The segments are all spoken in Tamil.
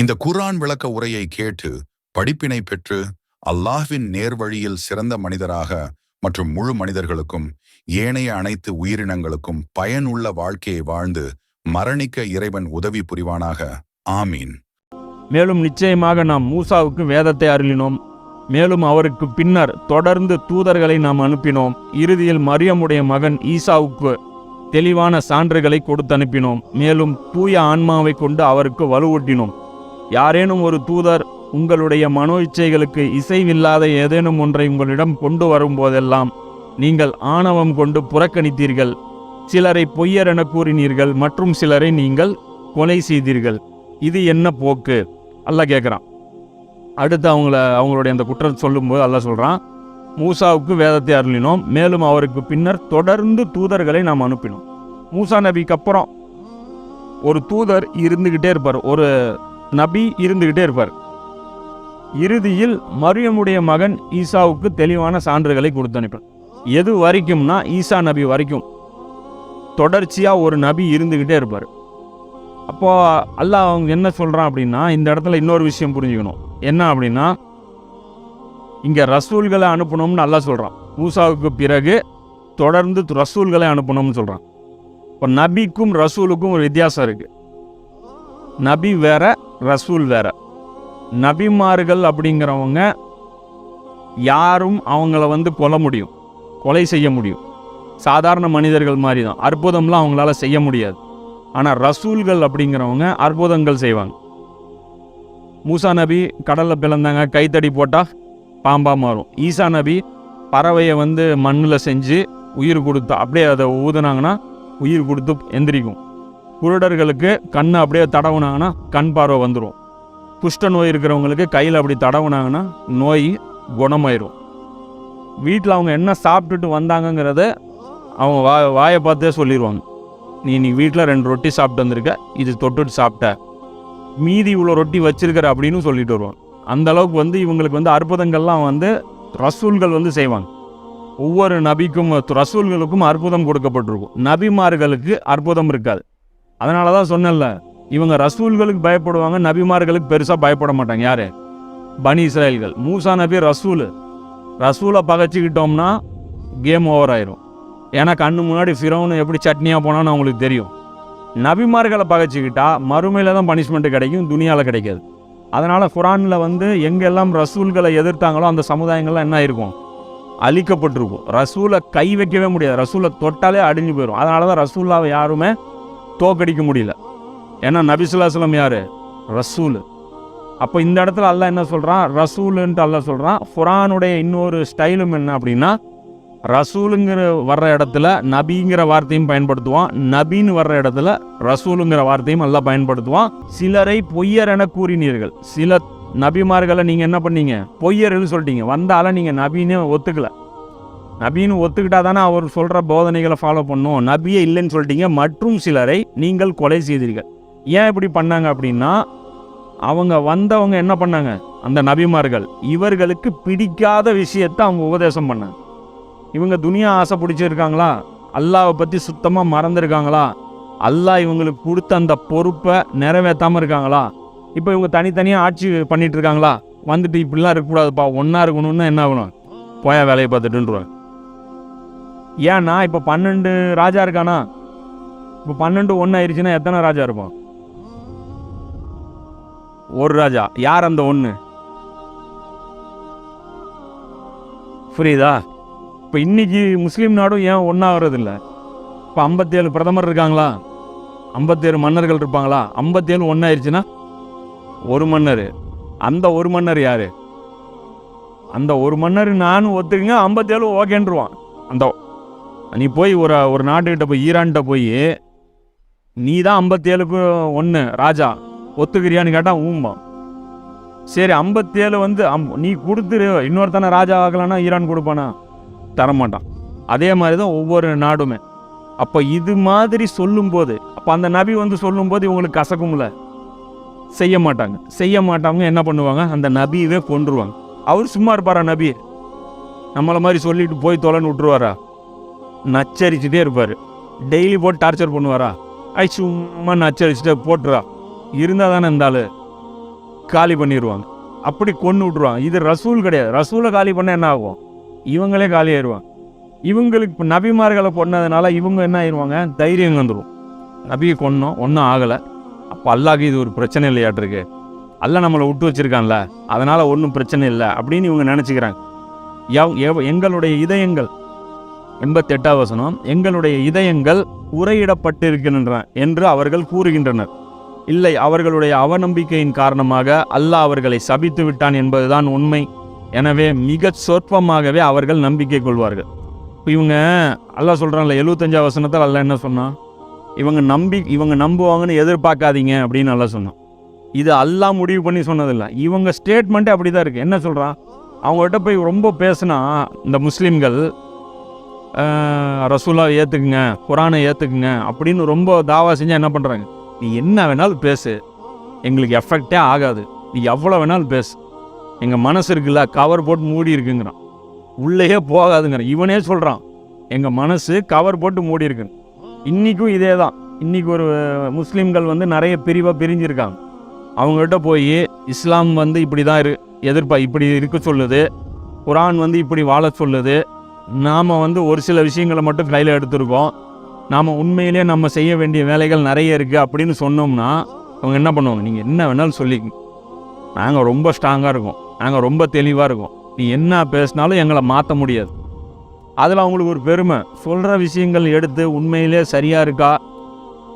இந்த குர்ஆன் விளக்க உரையை கேட்டு படிப்பினை பெற்று அல்லாஹ்வின் நேர்வழியில் சிறந்த மனிதராக மற்றும் முழு மனிதர்களுக்கும் ஏனைய அனைத்து உயிரினங்களுக்கும் பயனுள்ள வாழ்க்கையை வாழ்ந்து மரணிக்க இறைவன் உதவி புரிவானாக. ஆமீன். மேலும் நிச்சயமாக நாம் மூசாவுக்கு வேதத்தை அருளினோம். மேலும் அவருக்கு பின்னர் தொடர்ந்து தூதர்களை நாம் அனுப்பினோம். இறுதியில் மரியமுடைய மகன் ஈசாவுக்கு தெளிவான சான்றுகளை கொடுத்து அனுப்பினோம். மேலும் தூய ஆன்மாவை கொண்டு அவருக்கு வலுவூட்டினோம். யாரேனும் ஒரு தூதர் உங்களுடைய மனோ இச்சைகளுக்கு இசைவில்லாத ஏதேனும் ஒன்றை உங்களிடம் கொண்டு வரும்போதெல்லாம் நீங்கள் ஆணவம் கொண்டு புறக்கணித்தீர்கள். சிலரை பொய்யர் என கூறினீர்கள் மற்றும் சிலரை நீங்கள் கொலை செய்தீர்கள். இது என்ன போக்கு? அல்லாஹ் கேட்குறான். அடுத்து அவங்களுடைய அந்த குற்றம் சொல்லும்போது அல்லாஹ் சொல்கிறான், மூசாவுக்கு வேதத்தை அருளினோம். மேலும் அவருக்கு பின்னர் தொடர்ந்து தூதர்களை நாம் அனுப்பினோம். மூசா நபிக்கு அப்புறம் ஒரு தூதர் இருந்துக்கிட்டே இருப்பார், ஒரு நபி இருந்துக்கிட்டே இருப்பார். இறுதியில் மரியமுடைய மகன் ஈசாவுக்கு தெளிவான சான்றுகளை கொடுத்து அனுப்பார். எது வரைக்கும்னா ஈசா நபி வரைக்கும் தொடர்ச்சியாக ஒரு நபி இருந்துக்கிட்டே இருப்பார். அப்போது அல்லாஹ் அவங்க என்ன சொல்கிறான் அப்படின்னா, இந்த இடத்துல இன்னொரு விஷயம் புரிஞ்சுக்கணும். என்ன அப்படின்னா, இங்கே ரசூல்களை அனுப்பணும்னு அல்லாஹ் சொல்கிறான். மூசாவுக்கு பிறகு தொடர்ந்து ரசூல்களை அனுப்பணும்னு சொல்கிறான். இப்போ நபிக்கும் ரசூலுக்கும் ஒரு வித்தியாசம் இருக்குது. நபி வேற, ரசூல் வேற. நபிமார்கள் அப்படிங்கிறவங்க யாரும் அவங்கள கொல்ல முடியும், கொலை செய்ய முடியும். சாதாரண மனிதர்கள் மாதிரி தான். அற்புதம்லாம் அவங்களால செய்ய முடியாது. ஆனால் ரசூல்கள் அப்படிங்கிறவங்க அற்புதங்கள் செய்வாங்க. மூசா நபி கடலில் பிளந்தாங்க, கைத்தடி போட்டால் பாம்பாக மாறும். ஈசா நபி பறவையை மண்ணில் செஞ்சு உயிர் கொடுத்தா அப்படியே அதை ஊதுனாங்கன்னா உயிர் கொடுத்து எந்திரிக்கும். குருடர்களுக்கு கண்ணை அப்படியே தடவுனாங்கன்னா கண் பார்வை வந்துடும். குஷ்ட நோய் இருக்கிறவங்களுக்கு கையில் அப்படி தடவுனாங்கன்னா நோய் குணமாயிரும். வீட்டில் அவங்க என்ன சாப்பிட்டுட்டு வந்தாங்கங்கிறத அவங்க வாயை பார்த்தே சொல்லிடுவாங்க. நீ வீட்டில் 2 ரொட்டி சாப்பிட்டு வந்திருக்க, இது தொட்டுட்டு சாப்பிட்ட, மீதி இவ்வளோ ரொட்டி வச்சிருக்கிற அப்படின்னு சொல்லிட்டு வருவாங்க. அந்த அளவுக்கு இவங்களுக்கு அற்புதங்கள்லாம் ரசூல்கள் செய்வாங்க. ஒவ்வொரு நபிக்கும் ரசூல்களுக்கும் அற்புதம் கொடுக்கப்பட்டிருக்கும். நபிமார்களுக்கு அற்புதம் இருக்காது. அதனால தான் சொன்னேன்ல, இவங்க ரசூல்களுக்கு பயப்படுவாங்க, நபிமார்களுக்கு பெருசாக பயப்பட மாட்டாங்க. யார்? பனி இஸ்ராயல்கள். மூசா நபி ரசூலை பகைச்சிக்கிட்டோம்னா கேம் ஓவர் ஆயிரும். ஏன்னா கண்ணு முன்னாடி ஃபிரௌன் எப்படி சட்னியாக போனான்னு அவங்களுக்கு தெரியும். நபிமார்களை பகைச்சிக்கிட்டா மறுமையில் தான் பனிஷ்மெண்ட்டு கிடைக்கும், துனியாவில் கிடைக்காது. அதனால் குர்ஆனில் எங்கெல்லாம் ரசூல்களை எதிர்த்தாங்களோ அந்த சமுதாயங்கள்லாம் என்ன இருக்கும்? அழிக்கப்பட்டிருக்கும். ரசூலை கை வைக்கவே முடியாது, ரசூலை தொட்டாலே அடிஞ்சு போயிடும். அதனால தான் ரசூல்லாவை யாருமே தோக்கடிக்க முடியல. ஏன்னா நபி ஸல்லல்லாஹு அலைஹி வஸல்லம் யார்? ரசூல். அப்போ இந்த இடத்துல அல்லாஹ் என்ன சொல்கிறான்? ரசூலுன்ட்டு அல்லாஹ் சொல்கிறான். குர்ஆனுடைய இன்னொரு ஸ்டைலும் என்ன அப்படின்னா, ரசூலுங்கிற வர்ற இடத்துல நபிங்கிற வார்த்தையும் பயன்படுத்துவான், நபின்னு வர்ற இடத்துல ரசூலுங்கிற வார்த்தையும் எல்லாம் பயன்படுத்துவான். சிலரை பொய்யர் என கூறினீர்கள். சில நபிமார்களை நீங்கள் என்ன பண்ணீங்க? பொய்யர்னு சொல்லிட்டீங்க. வந்தாலும் நீங்கள் நபின்னு ஒத்துக்கல. நபின்னு ஒத்துக்கிட்டா தானே அவர் சொல்கிற போதனைகளை ஃபாலோ பண்ணும். நபியே இல்லைன்னு சொல்லிட்டீங்க. மற்றும் சிலரை நீங்கள் கொலை செய்தீர்கள். ஏன் இப்படி பண்ணாங்க அப்படின்னா, வந்தவங்க என்ன பண்ணாங்க? அந்த நபிமார்கள் இவர்களுக்கு பிடிக்காத விஷயத்தை அவங்க உபதேசம் பண்ணாங்க. இவங்க துனியா ஆசை பிடிச்சிருக்காங்களா? அல்லாஹ்வை பற்றி சுத்தமாக மறந்துருக்காங்களா? அல்லாஹ் இவங்களுக்கு கொடுத்த அந்த பொறுப்பை நிறைவேற்றாமல் இருக்காங்களா? இப்போ இவங்க தனித்தனியாக ஆட்சி பண்ணிகிட்டு இருக்காங்களா? இப்படிலாம் இருக்கக்கூடாதுப்பா, ஒன்றா இருக்கணும்னு என்ன ஆகணும்? போயா வேலையை பார்த்துட்டுருவாங்க. ஏன்னா இப்போ 12 ராஜா இருக்கானா? இப்போ 12 1 ஆயிடுச்சுன்னா எத்தனை ராஜா இருப்பான்? ஒரு ராஜா. யார் அந்த 1? புரியுதா? இப்போ இன்றைக்கி முஸ்லீம் நாடும் ஏன் ஒன்றா வர்றதில்லை? இப்போ 57 பிரதமர் இருக்காங்களா? 57 மன்னர்கள் இருப்பாங்களா? 57 ஒன்றாயிருச்சுன்னா ஒரு மன்னர். அந்த ஒரு மன்னர் யார்? அந்த ஒரு மன்னர் நானும் ஒத்துக்குங்க, 57 ஓகேன்றுவான். நீ போய் ஒரு நாட்டுக்கிட்ட போய், ஈரான்கிட்ட போய், நீ தான் 57க்கு 1 ராஜா ஒத்துக்கிறியான்னு கேட்டால் ஊம்பான். சரி 57 நீ கொடுத்துரு, இன்னொருத்தானே ராஜா ஆகலான்னா ஈரான் கொடுப்பானா? தரமாட்டான். அதே மாதிரி தான் ஒவ்வொரு நாடுமே. அப்போ இது மாதிரி சொல்லும்போது, அப்போ அந்த நபி சொல்லும்போது இவங்களுக்கு கசக்கும்ல, செய்ய மாட்டாங்க. என்ன பண்ணுவாங்க? அந்த நபியவே கொன்றுவாங்க. அவர் சும்மா இருப்பாரா? நபி நம்மளை மாதிரி சொல்லிட்டு போய் தொலைன்னு விட்டுருவாரா? நச்சரிச்சுட்டே இருப்பார். டெய்லி போட்டு டார்ச்சர் பண்ணுவாரா? சும்மா நச்சரிச்சுட்டு போட்டுறா இருந்தால் தானே இருந்தாலும் காலி பண்ணிடுவாங்க, அப்படி கொன்று விட்ருவாங்க. இது ரசூல் கிடையாது. ரசூலை காலி பண்ண என்ன ஆகும்? இவங்களே காலி ஆயிடுவாங்க. இவங்களுக்கு இப்போ நபிமார்களை கொன்னதுனால இவங்க என்ன ஆயிடுவாங்க? தைரியம் வந்துடும். நபியை கொன்னோம், ஒன்றும் ஆகலை, அப்போ அல்லாஹ்க்கு இது ஒரு பிரச்சனை இல்லையாட்டிருக்கு, அல்லாஹ் நம்மளை விட்டு வச்சிருக்கான்ல, அதனால் ஒன்றும் பிரச்சனை இல்லை அப்படின்னு இவங்க நினச்சிக்கிறாங்க. எங்களுடைய இதயங்கள் 88ஆவது வசனம், எங்களுடைய இதயங்கள் உரையிடப்பட்டிருக்கின்றன என்று அவர்கள் கூறுகின்றனர். இல்லை, அவர்களுடைய அவநம்பிக்கையின் காரணமாக அல்லாஹ் அவர்களை சபித்து விட்டான் என்பதுதான் உண்மை. எனவே மிக சொற்பமாகவே அவர்கள் நம்பிக்கை கொள்வார்கள். இப்போ இவங்க அல்லாஹ் சொல்கிறாங்களே 75ஆவது வசனத்தில் அல்லாஹ் என்ன சொன்னான்? இவங்க நம்புவாங்கன்னு எதிர்பார்க்காதீங்க அப்படின்னு அல்லாஹ் சொன்னான். இது அல்லாஹ் முடிவு பண்ணி சொன்னதில்லை, இவங்க ஸ்டேட்மெண்ட்டே அப்படி தான் இருக்குது. என்ன சொல்கிறான்? அவங்ககிட்ட போய் ரொம்ப பேசுனா இந்த முஸ்லீம்கள் ரசூலா ஏற்றுக்குங்க, குரானை ஏற்றுக்குங்க அப்படின்னு ரொம்ப தாவா செஞ்சால் என்ன பண்ணுறாங்க? நீ என்ன வேணாலும் பேசு, எங்களுக்கு எஃபெக்டே ஆகாது, நீ எவ்வளோ வேணாலும் பேசு, எங்கள் மனசு இருக்குல்ல கவர் போட்டு மூடி இருக்குங்கிறான், உள்ளேயே போகாதுங்கிறான். இவனே சொல்கிறான் எங்கள் மனசு கவர் போட்டு மூடி இருக்குன்னு. இன்றைக்கும் இதே தான். இன்றைக்கி ஒரு முஸ்லீம்கள் நிறைய பிரிவாக பிரிஞ்சிருக்காங்க. அவங்ககிட்ட போய் இஸ்லாம் இப்படி தான் இப்படி இருக்க சொல்லுது, குரான் இப்படி வாழ சொல்லுது, நாம் ஒரு சில விஷயங்களை மட்டும் கையில் எடுத்துருக்கோம், நாம் உண்மையிலே நம்ம செய்ய வேண்டிய வேலைகள் நிறைய இருக்குது அப்படின்னு சொன்னோம்னா அவங்க என்ன பண்ணுவாங்க? நீங்கள் என்ன வேணாலும் சொல்லிக்கங்க, நாங்கள் ரொம்ப ஸ்ட்ராங்காக இருக்கோம், நாங்கள் ரொம்ப தெளிவாக இருக்கோம், நீ என்ன பேசினாலும் எங்களை மாற்ற முடியாது. அதில் அவங்களுக்கு ஒரு பெருமை. சொல்கிற விஷயங்கள் எடுத்து உண்மையிலே சரியாக இருக்கா,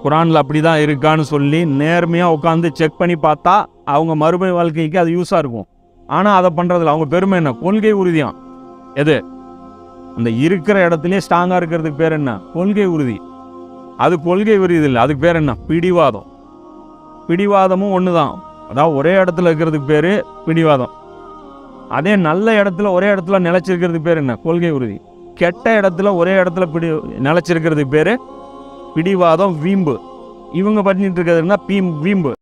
குரானில் அப்படி தான் இருக்கான்னு சொல்லி நேர்மையாக உட்காந்து செக் பண்ணி பார்த்தா அவங்க மறுமை வாழ்க்கைக்கு அது யூஸாக இருக்கும். ஆனால் அதை பண்ணுறதில்ல. அவங்க பெருமை என்ன? கொள்கை உறுதியான். எது? அந்த இருக்கிற இடத்துலையே ஸ்ட்ராங்காக இருக்கிறதுக்கு பேர் என்ன? கொள்கை உறுதி. அது கொள்கை உறுதி இல்லை, அதுக்கு பேர் என்ன? பிடிவாதம். பிடிவாதமும் ஒன்று தான். அதாவது ஒரே இடத்துல இருக்கிறதுக்கு பேர் பிடிவாதம். அதே நல்ல இடத்துல ஒரே இடத்துல நிலச்சிருக்கிறதுக்கு பேர் என்ன? கொள்கை உறுதி. கெட்ட இடத்துல ஒரே இடத்துல நிலச்சிருக்கிறதுக்கு பேர் பிடிவாதம், வீம்பு. இவங்க பண்ணிட்டு இருக்கிறதுனா வீம்பு.